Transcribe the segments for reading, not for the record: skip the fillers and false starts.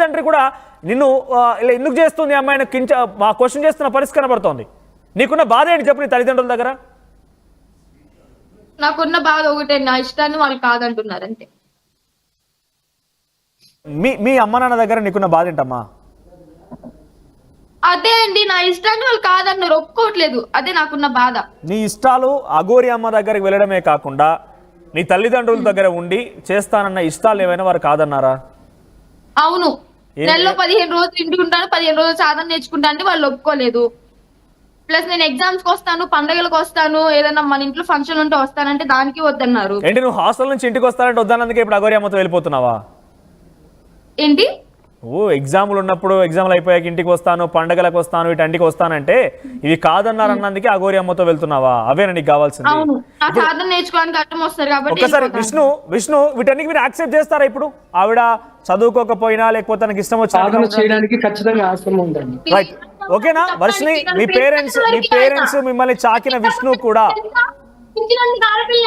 తండ్రి కూడా నిన్ను ఇలా ఎందుకు చేస్తుంది అమ్మాయిని క్వశ్చన్ చేస్తున్న పరిస్థితి కనబడుతోంది. నీకున్న బాధ ఏంటి చెప్పు నీ తల్లిదండ్రుల దగ్గర? నాకున్న బాధ ఒకటే, నా ఇష్టాన్ని వాళ్ళు కాదంటున్నారు అంతే. మీ అమ్మ నాన్న దగ్గర నీకున్న బాధ ఏంటమ్మా? అదే అండి, నా ఇష్టాన్ని వాళ్ళు కాదన్నారు, ఒప్పుకోవట్లేదు. అదే నాకున్న బాధ. నీ ఇష్టాలు అఘోరి అమ్మ దగ్గరికి వెళ్ళడమే కాకుండా నీ తల్లిదండ్రుల దగ్గర ఉండి చేస్తానన్న ఇష్టాలు ఏమైనా వారు కాదన్నారా? అవును, నెలలో 15 రోజులు ఇంటికి ఉంటాను, 15 రోజులు సాధన నేర్చుకుంటా అంటే వాళ్ళు ఒప్పుకోలేదు. ప్లస్ నేను ఎగ్జామ్స్ కి వస్తాను, పండుగలకు వస్తాను, ఏదైనా మన ఇంట్లో ఫంక్షన్ ఉంటే వస్తానంటే దానికి వద్దన్నారు. ఏంటి నువ్వు హాస్టల్ నుంచి ఇంటికి వస్తానంటే వద్దన్నందుకే ఇప్పుడు అఘోరి అమ్మతో వెళ్ళిపోతున్నావా? ఏంటి ఎగ్జామ్లు ఉన్నప్పుడు ఎగ్జామ్లు అయిపోయాక ఇంటికి వస్తాను, పండుగలకు వస్తాను, వీటంటికి వస్తానంటే ఇవి కాదన్నారు అన్నందుకే అఘోరి అమ్మతో వెళ్తున్నావా? అవేనా నీకు కావాల్సింది? అవును, నా సాధన నేర్చుకోవడానికి అర్థం వస్తారు కాబట్టి. ఒకసారి విష్ణు వీటన్నికి మీరు యాక్సెప్ట్ చేస్తారా? ఇప్పుడు ఆవిడ చదువుకోకపోయినా లేకపోతే తనకి ఇష్టం చేయడానికి ఖచ్చితంగా ఆశ్రమం ఉందండి. రైట్, ఓకేనా? వర్షిని, మీ పేరెంట్స్ మిమ్మల్ని చాకిన విష్ణు కూడా,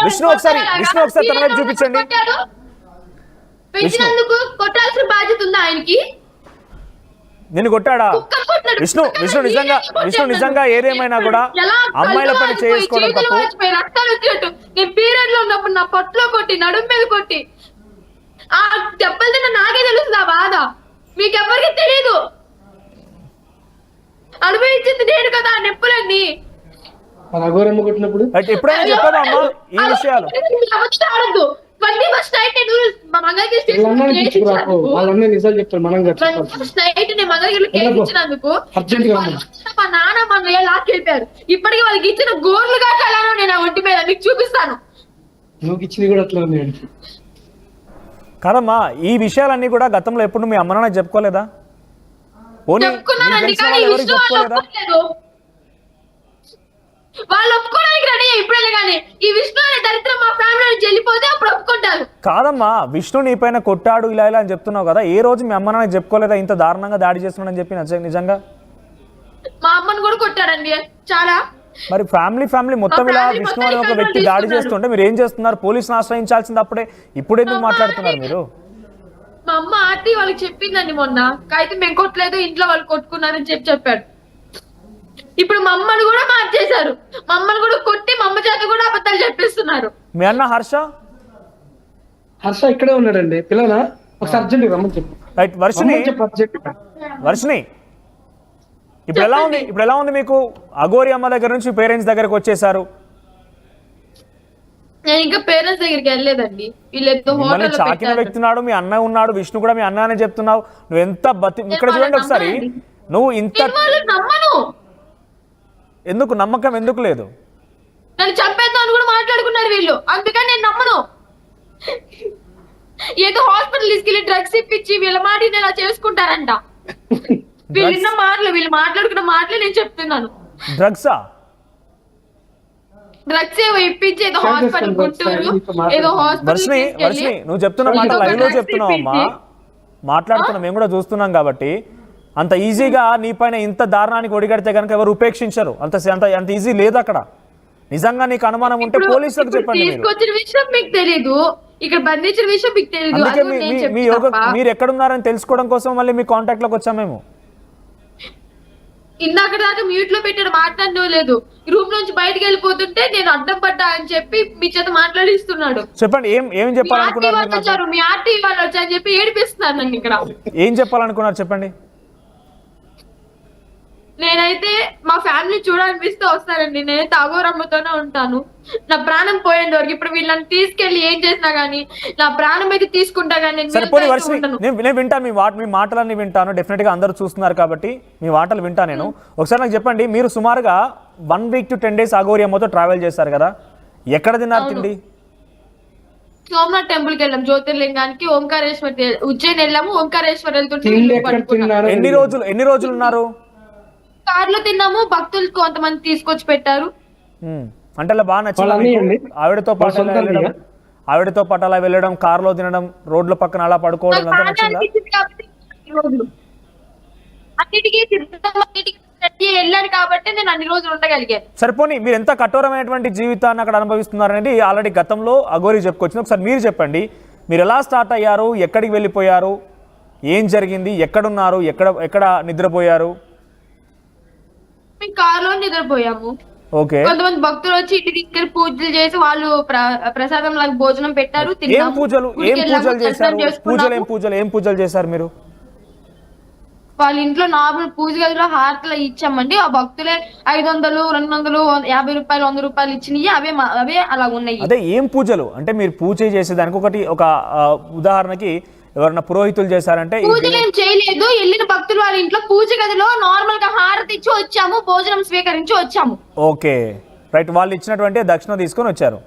విష్ణు ఒకసారి తన వైపు చూపించండి. పెంచినందుకు కొట్టాల్సిన బాధ్యత ఉందా ఆయనకి? నిన్ను కొట్టాడా? విష్ణు నిజంగా ఏదేమైనా కూడా అమ్మాయిల పని చేసుకోవడం తప్పు. నేను పీరియడ్ లో ఉన్నప్పుడు నా పొట్టలో కొట్టి, నడుము మీద కొట్టి, ఆ దెబ్బలు తిన్న నాకే తెలుస్తుంది ఆ బాధ, మీకెవ్వరికి తెలియదు. అనుభవించింది నేను కదా ఆ నొప్పులన్నీ. ఎప్పుడైనా చెప్పాను అమ్మా ఈ విషయాలు? మా నాన్న మన లాక్కెళ్ళిపోయారు. ఇప్పటికీ వాళ్ళకి ఇచ్చిన గోర్లు కాకాలను నేను ఒంటి మీద మీకు చూపిస్తాను. కాదమ్మా, ఈ విషయాలన్నీ కూడా గతంలో ఎప్పుడు మీ అమ్మ నాన్న చెప్పుకోలేదా? వాళ్ళు ఒప్పుకోవడానికి రెడీ ఇప్పుడే, కానీ ఈ విష్ణు అనే దరిద్రం మా ఫ్యామిలీ నుంచి వెళ్ళిపోతే అప్పుడు ఒప్పుకుంటారు. కాదమ్మా, విష్ణు నీ పైన కొట్టాడు ఇలా అని చెప్తున్నావు కదా, ఏ రోజు మీ అమ్మ నాన్న చెప్పుకోలేదా ఇంత దారుణంగా దాడి చేస్తున్నాడని చెప్పి? నిజంగా మా అమ్మని కూడా కొట్టాడండి చాలా. మరి ఫ్యామిలీ మొత్తం ఇలా విష్ణు అనే ఒక వ్యక్తి దాడి చేస్తుంటే మీరు ఏం చేస్తున్నారు? పోలీసుని ఆశ్రయించాల్సింది అప్పుడే, ఇప్పుడు ఎందుకు మాట్లాడుతున్నారు మీరు? మా అమ్మ ఆర్టీ వాళ్ళకి చెప్పిందండి మొన్న, అయితే మేము కొట్టలేదు, ఇంట్లో వాళ్ళు కొట్టుకున్నారని చెప్పాడు. ఇప్పుడు మా అమ్మని కూడా మార్చేశారు, మా అమ్మని కూడా కొట్టి మా అమ్మ చేత కూడా అబద్ధాలు చెప్పిస్తున్నారు. మీ అన్న హర్ష ఇక్కడే ఉన్నాడండి, పిల్లనా ఒకసారి అర్జెంట్ రమ్మని చెప్పు. రైట్, వర్షిని ఇప్పుడు ఎలా ఉంది మీకు? అఘోరి అమ్మ దగ్గర నుంచి పేరెంట్స్ దగ్గరకు వచ్చేసారు. నేను ఇంకా పేరెంట్స్ దగ్గరికి వెళ్ళలేదండి. వీళ్ళు చాకిన వ్యక్తున్నాడు, మీ అన్న ఉన్నాడు, విష్ణు కూడా మీ అన్న అనే చెప్తున్నావు. నువ్వు ఎంత ఇక్కడ చూడండి ఒకసారి, నువ్వు ఇంత ఎందుకు నమ్మకం ఎందుకు లేదు? నన్ను చంపేద్దామని కూడా మాట్లాడుకున్నారు వీళ్ళు, అందుకని నేను నమ్మను. ఏదో హాస్పిటల్ తీసుకెళ్లి డ్రగ్స్ ఇప్పించి వీళ్ళ మాట ఇలా చేసుకుంటారంట. వీళ్ళు మాట్లాడుకున్న మాటలే నేను చెప్తున్నాను. డ్రగ్స్ ఇప్పించి ఏదో హాస్పిటల్ గుంటూరు ఏదో హాస్పిటల్ నువ్వు చెప్తున్న మాట లైవ్ లో చెప్తున్నావు అమ్మా, మాట్లాడుతున్నా మేము కూడా చూస్తున్నాం కాబట్టి. అంత ఈజీగా నీ పైన ఇంత దారుణానికి ఒడిగడితే కనుక ఎవరు ఉపేక్షించరు. అంత ఈజీ లేదు అక్కడ. నిజంగా నీకు అనుమానం ఉంటే పోలీసులకు చెప్పండి. తీసుకొచ్చిన విషయం మీకు తెలీదు, ఇక్కడ బంధించిన విషయం మీకు తెలీదు. మీరు ఎక్కడున్నారని తెలుసుకోవడం కోసం మళ్ళీ మీ కాంటాక్ట్ లోకి వచ్చాం మేము. ఇందాక దాకా మ్యూట్ లో పెట్టాడు, మాట్లాడడం లేదు. రూమ్ నుంచి బయటకు వెళ్ళిపోతుంటే నేను అడ్డం పడ్డా అని చెప్పి మీ చేత మాట్లాడిస్తున్నాడు. చెప్పండి, ఏం చెప్పాలనుకున్నారు? మీ ఆర్టీ వాళ్ళు వచ్చారని చెప్పి ఏడిపిస్తున్నారు నన్ను ఇక్కడ. ఏం చెప్పాలనుకున్నారు చెప్పండి. నేనైతే మా ఫ్యామిలీ చూడాలనిపిస్తే వస్తానండి, నేనైతే అఘోరమ్మతోనే ఉంటాను నా ప్రాణం పోయేంత వరకు. ఇప్పుడు వీళ్ళని తీసుకెళ్లి ఏం చేసినా గానీ నా ప్రాణం అయితే తీసుకుంటా గానీ నేను వింటాను, మీ మాటలన్నీ వింటాను. డెఫినెట్ గా అందరూ చూస్తున్నారు కాబట్టి మీ మాటలు వింటా నేను. ఒకసారి నాకు చెప్పండి, మీరు సుమారుగా 1 week to 10 days అఘోరి అమ్మతో ట్రావెల్ చేశారు కదా, ఎక్కడ తిన్నారు తిండి? సోమనాథ్ టెంపుల్ కి వెళ్ళాం, జ్యోతిర్లింగానికి, ఓంకారేశ్వర్ ఉజ్జయిన్ వెళ్ళాము. ఓంకారేశ్వర్ వెళ్తుంటే ఎన్ని రోజులు ఉన్నారు? కార్లో తిన్నాము, భక్తులు కొంతమంది తీసుకొచ్చి పెట్టారు. అంటే అలా బాగా నచ్చింది ఆవిడతో పాటు అలా వెళ్ళడం, కార్లో తినడం, రోడ్ల పక్కన అలా పడుకోవడం అంతా నచ్చిందా? వెళ్ళాను కాబట్టి నేను అన్ని రోజులు ఉండగలిగాను. సరిపోని మీరు ఎంత కఠోరమైనటువంటి జీవితాన్ని అక్కడ అనుభవిస్తున్నారు అనేది ఆల్రెడీ గతంలో అఘోరి చెప్పుకొచ్చింది. ఒకసారి మీరు చెప్పండి, మీరు ఎలా స్టార్ట్ అయ్యారు, ఎక్కడికి వెళ్ళిపోయారు, ఏం జరిగింది, ఎక్కడున్నారు, ఎక్కడ నిద్రపోయారు? మేము కారులో నిద్రపోయాము. ఓకే. కొంతమంది భక్తులు వచ్చి ఇంటి దగ్గర పూజలు చేసి వాళ్ళు ప్రసాదం లాగా భోజనం పెట్టారు, ఏం తిన్నాము. పూజలు చేశారు? ఏం పూజలు చేశారు మీరు? వాళ్ళ ఇంట్లో నార్మల్ పూజ గదిలో హారతలు ఇచ్చామండి. ఆ భక్తులే 500, 200, 50 రూపాయలు, 100 రూపాయలు ఇచ్చినవి అవే అలా ఉన్నాయి. అదే ఏం పూజలు అంటే మీరు పూజ చేసేదానికి ఒక ఉదాహరణకి ఎవరైనా పురోహితులు చేశారంటే పూజలు ఏం చేయలేదు. వెళ్ళిన భక్తులు వాళ్ళ ఇంట్లో పూజ గదిలో నార్మల్ గా హారతి ఇచ్చి వచ్చాము, భోజనం స్వీకరించి వచ్చాము. Okay right. వాళ్ళు ఇచ్చినటువంటి దక్షిణ తీసుకొని వచ్చారు.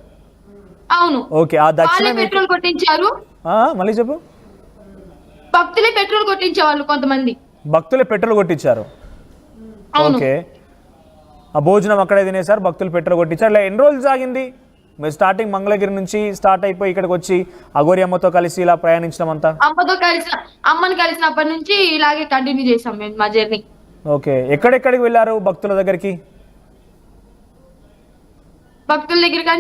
అవును. ఓకే. ఆ దక్షిణ పెట్రోల్ కొట్టించారు. మళ్ళీ చెప్పు. భక్తులే పెట్రోల్ కొట్టించేవాళ్ళు, కొంతమంది భక్తులే పెట్రోల్ కొట్టించారు. ఓకే. ఆ భోజనం అక్కడే తినేసారు, భక్తులు పెట్రోల్ కొట్టించారు. ఇలా ఎన్ని రోజులు సాగింది? మీరు స్టార్టింగ్ మంగళగిరి నుంచి స్టార్ట్ అయిపోయి ఇక్కడికి వచ్చి అఘోరి అమ్మతో కలిసి ఇలా ప్రయాణించడం అంతా? అమ్మని కలిసినప్పటి నుంచి ఇలాగే కంటిన్యూ చేసాం మేము మా జర్నీ. ఓకే. ఎక్కడెక్కడికి వెళ్ళారు భక్తుల దగ్గరికి? భక్తుల దగ్గరికి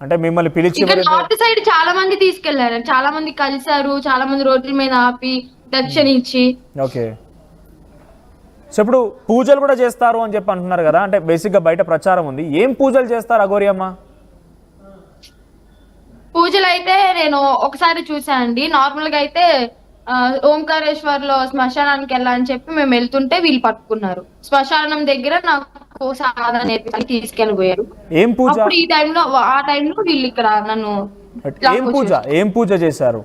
అంటే మిమ్మల్ని పిలిచి నార్త్ సైడ్ చాలా మంది తీసుకెళ్లారు, చాలా మంది కలిసారు, చాలా మంది రోడ్ల మీద ఆపి దక్షిణ ఇచ్చి. ఓకే. సో ఇప్పుడు పూజలు కూడా చేస్తారు అని చెప్పి అంటున్నారు కదా, అంటే బేసిక్ గా బయట ప్రచారం ఉంది. ఏం పూజలు చేస్తారు అఘోరి అమ్మ? పూజలు అయితే నేను ఒకసారి చూసానండి. నార్మల్ గా అయితే ఓంకారేశ్వర్ లో శ్మశానానికి వెళ్ళాలని చెప్పి మేము వెళ్తుంటే వీళ్ళు పట్టుకున్నారు. శ్మశానం దగ్గర నాకు సాధన నేర్పి తీసుకెళ్ళిపోయారు. ఏం పూజ? ఈ టైంలో ఆ టైంలో వీళ్ళు ఇక్కడ నన్ను ఏం పూజ చేశారు?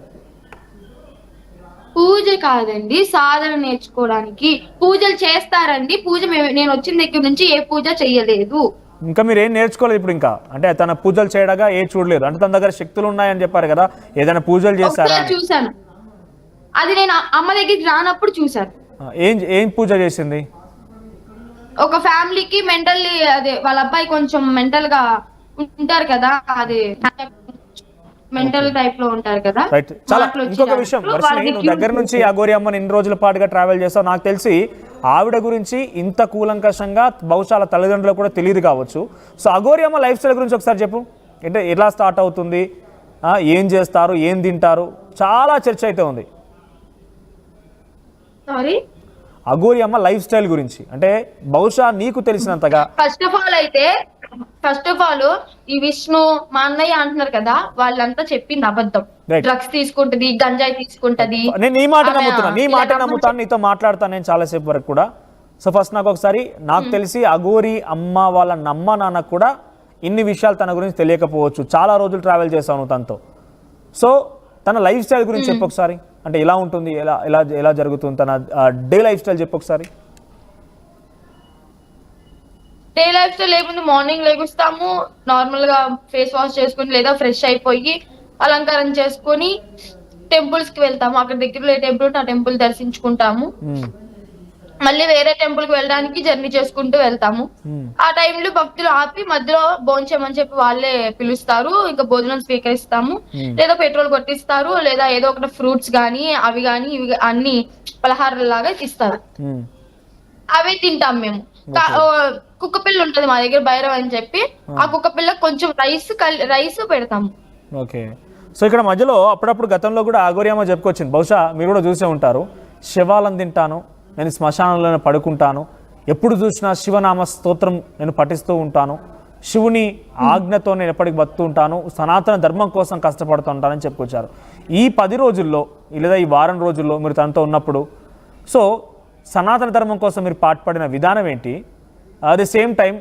పూజ కాదండి, సాధన నేర్చుకోవడానికి పూజలు చేస్తారండి. పూజ నేను వచ్చిన దగ్గర నుంచి ఏ పూజ చెయ్యలేదు. ఇంకా మీరు ఏం నేర్చుకోలేదు ఇప్పుడు? ఇంకా అంటే తన పూజలు చేయడగా ఏ చూడలేదు అంటే తన దగ్గర శక్తులు ఉన్నాయని చెప్పారు కదా, ఏదైనా పూజలు చేశారా? చూసాను, అది నేను అమ్మ దగ్గరికి రానప్పుడు చూసాను. ఏం పూజ చేసింది? ఒక ఫ్యామిలీకి మెంటల్లీ అదే వాళ్ళ అబ్బాయి కొంచెం మెంటల్ గా ఉంటారు కదా, అది మెంటల్ టైప్ లో ఉంటారు కదా. చాలా ఇంకొక విషయం వర్షిని, నువ్వు దగ్గర నుంచి అఘోరి అమ్మని ఇన్ని రోజుల పాటుగా ట్రావెల్ చేస్తావు. నాకు తెలిసి ఆవిడ గురించి ఇంత కూలంకషంగా బహుశా తల్లిదండ్రులకు కూడా తెలియదు కావచ్చు. సో అఘోరి అమ్మ లైఫ్ స్టైల్ గురించి ఒకసారి చెప్పు. అంటే ఎలా స్టార్ట్ అవుతుంది, ఏం చేస్తారు, ఏం తింటారు, చాలా చర్చ అయితే ఉంది. అఘోరి అమ్మ లైఫ్ స్టైల్ గురించి అంటే బహుశా నీకు తెలిసినంతగా. ఫస్ట్ ఆఫ్ ఆల్ ఈ విష్ణు మా అన్నయ్య అంటున్నారు కదా, వాళ్ళంతా చెప్పింది అబద్ధం. డ్రగ్స్ తీసుకుంటది, గంజాయి తీసుకుంటది. నేను నీ మాట నమ్ముతాను, నీతో మాట్లాడతాను నేను చాలాసేపు వరకు కూడా. సో ఫస్ట్ నాకు తెలిసి అఘోరి అమ్మ వాళ్ళ నాన్న కూడా ఇన్ని విషయాలు తన గురించి తెలియకపోవచ్చు. చాలా రోజులు ట్రావెల్ చేశాను తనతో. సో తన లైఫ్ స్టైల్ గురించి చెప్పు ఒకసారి. అంటే ఎలా ఉంటుంది, ఎలా జరుగుతుంది తన డే లైఫ్ స్టైల్ చెప్పు ఒకసారి. డే లైఫ్ స్టైల్ లేకుండా మార్నింగ్ లేగుస్తాము, నార్మల్ గా ఫేస్ వాష్ చేసుకుని లేదా ఫ్రెష్ అయిపోయి అలంకారం చేసుకుని టెంపుల్స్ కి వెళ్తాము. అక్కడ దగ్గరలో ఏ టెంపుల్ ఉంటే ఆ టెంపుల్ దర్శించుకుంటాము. మళ్ళీ వేరే టెంపుల్ కి వెళ్ళడానికి జర్నీ చేసుకుంటూ వెళ్తాము. ఆ టైంలో భక్తులు ఆపి మధ్యలో భోంచేమని చెప్పి వాళ్ళే పిలుస్తారు. ఇంకా భోజనం స్వీకరిస్తాము, లేదా పెట్రోల్ కొట్టిస్తారు, లేదా ఏదో ఒకటి ఫ్రూట్స్ గానీ అవి గానీ ఇవి అన్ని పలహారాల లాగా ఇస్తారు. అవే తింటాం మేము. కుక్క పిల్ల ఉంటది మా దగ్గర, భైరవ్ అని చెప్పి, ఆ కుక్క పిల్ల కొంచెం రైస్ పెడతాము. ఓకే. సో ఇక్కడ మధ్యలో అప్పుడప్పుడు గతంలో కూడా అఘోరి అమ్మ చెప్పుకొచ్చింది, బహుశా మీరు కూడా చూసే ఉంటారు. శవాలను తింటాను, నేను శ్మశానంలోనే పడుకుంటాను, ఎప్పుడు చూసినా శివనామ స్తోత్రం నేను పఠిస్తూ ఉంటాను, శివుని ఆజ్ఞతో నేను ఎప్పటికి బతుకుతూ ఉంటాను, సనాతన ధర్మం కోసం కష్టపడుతూ ఉంటానని చెప్పుకొచ్చారు. ఈ 10 రోజుల్లో లేదా ఈ వారం రోజుల్లో మీరు తనతో ఉన్నప్పుడు సో సనాతన ధర్మం కోసం మీరు పాటుపడిన విధానం ఏంటి? At the same time